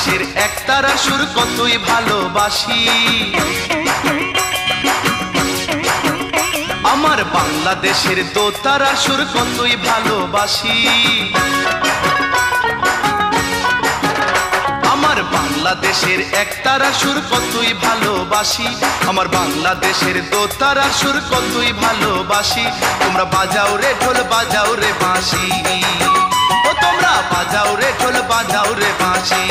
বাংলাদেশের একতারা সুর কতই ভালোবাসি। আমার বাংলাদেশের দোতারা সুর কতই ভালোবাসি। আমার বাংলাদেশের একতারা সুর কতই ভালোবাসি। আমার বাংলাদেশের দোতারা সুর কতই ভালোবাসি। তোমরা বাজাও রে ঢোল বাজাও রে বাঁশি, ও তোমরা বাজাও রে ঢোল বাজাও রে বাঁশি।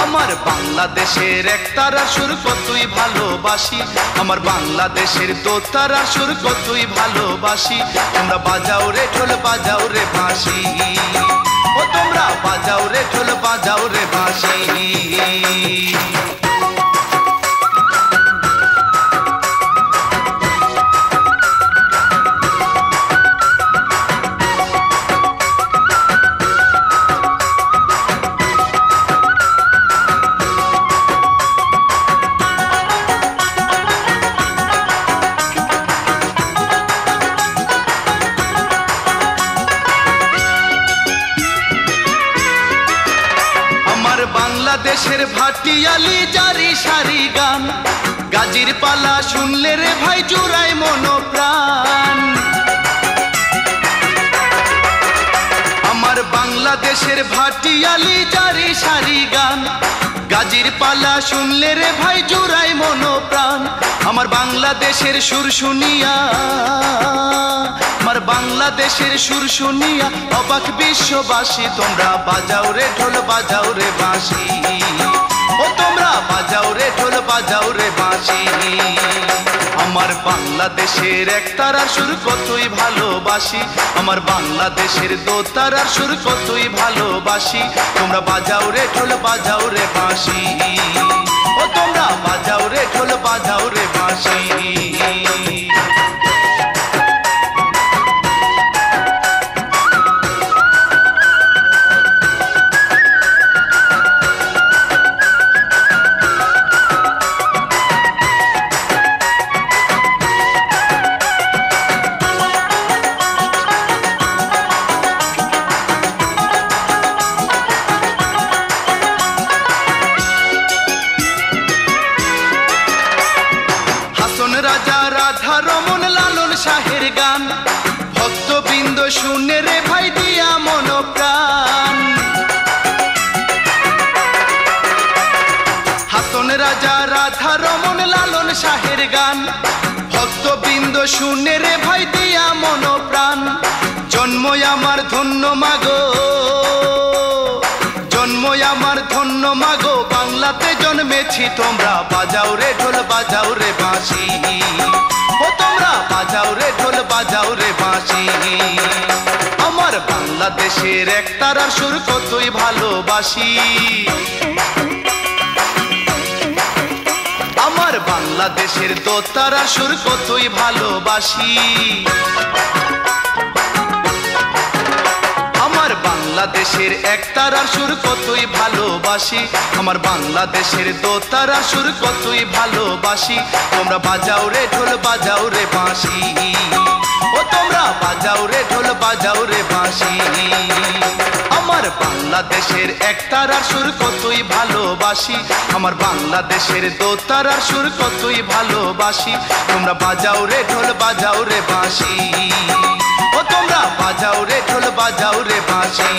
আমার বাংলাদেশের একতারা সুর কতই ভালোবাসি। আমার বাংলাদেশের দোতারা সুর কতই ভালোবাসি। তোমরা বাজাও রে ঢোল বাজাও রে বাঁশি, ও তোমরা বাজাও রে ঢোল বাজাও রে বাঁশি। বাংলাদেশের ভাটিয়ালি জারি সারি গান, গাজীর পালা শুনলে রে ভাই জুড়ায় মনোপ্রাণ। আমার বাংলাদেশের ভাটিয়ালি জারি সারি গান, গাজীর পালা শুনলে রে ভাই জুড়ায় মনোপ্রাণ। আমার বাংলাদেশের সুর শুনিয়া, আমার বাংলাদেশের সুর শুনিয়া অবাক বিশ্ববাসী। তোমরা বাজাও রে ঢোল বাজাও রে বাঁশি, ও তোমরা বাজাও রে ঢোল বাজাও রে বাঁশি। আমার বাংলাদেশের একতারা সুর কতই ভালোবাসি। আমার বাংলাদেশের দোতারার সুর কতই ভালোবাসি। তোমরা বাজাও রে ঢোল বাজাও রে বাঁশি, ও তোমরা বাজাও রে ঢোল বাজাও রে বাঁশি। রাজা রাধা রমন লালন শাহের গান, ভক্তবৃন্দ শুনে রে ভাই দিয়া মনোপ্রাণ। হাসন রাজা রাধা রমন লালন শাহের গান, ভক্তবৃন্দ শুনে রে ভাই দিয়া মনোপ্রাণ। জন্ম আমার ধন্য মাগো, জন্ম আমার ধন্য মাগো, বাংলাতে জন্মেছি। তোমরা বাজাও রে ঢোল বাজাও রে বাঁশি, ও তোমরা বাজাও রে ঢোল বাজাও রে বাঁশি। আমার বাংলাদেশের একতারা সুর কতই ভালোবাসি। আমার বাংলাদেশের দোতারা সুর কতই ভালোবাসি। আমার বাংলাদেশের একতারার সুর কতই ভালোবাসি। আমার বাংলাদেশের দোতারার সুর কতই ভালোবাসি। তোমরা বাজাও রে ঢোল বাজাও রে বাঁশি, ও তোমরা বাজাও রে ঢোল বাজাও রে বাঁশি। আমার বাংলাদেশের একতারার সুর কতই ভালোবাসি। আমার বাংলাদেশের দোতারার সুর কতই ভালোবাসি। তোমরা বাজাও রে ঢোল বাজাও রে বাঁশি, ও তোমরা বাজাও রে ঢোল বাজাও রে বাঁশি।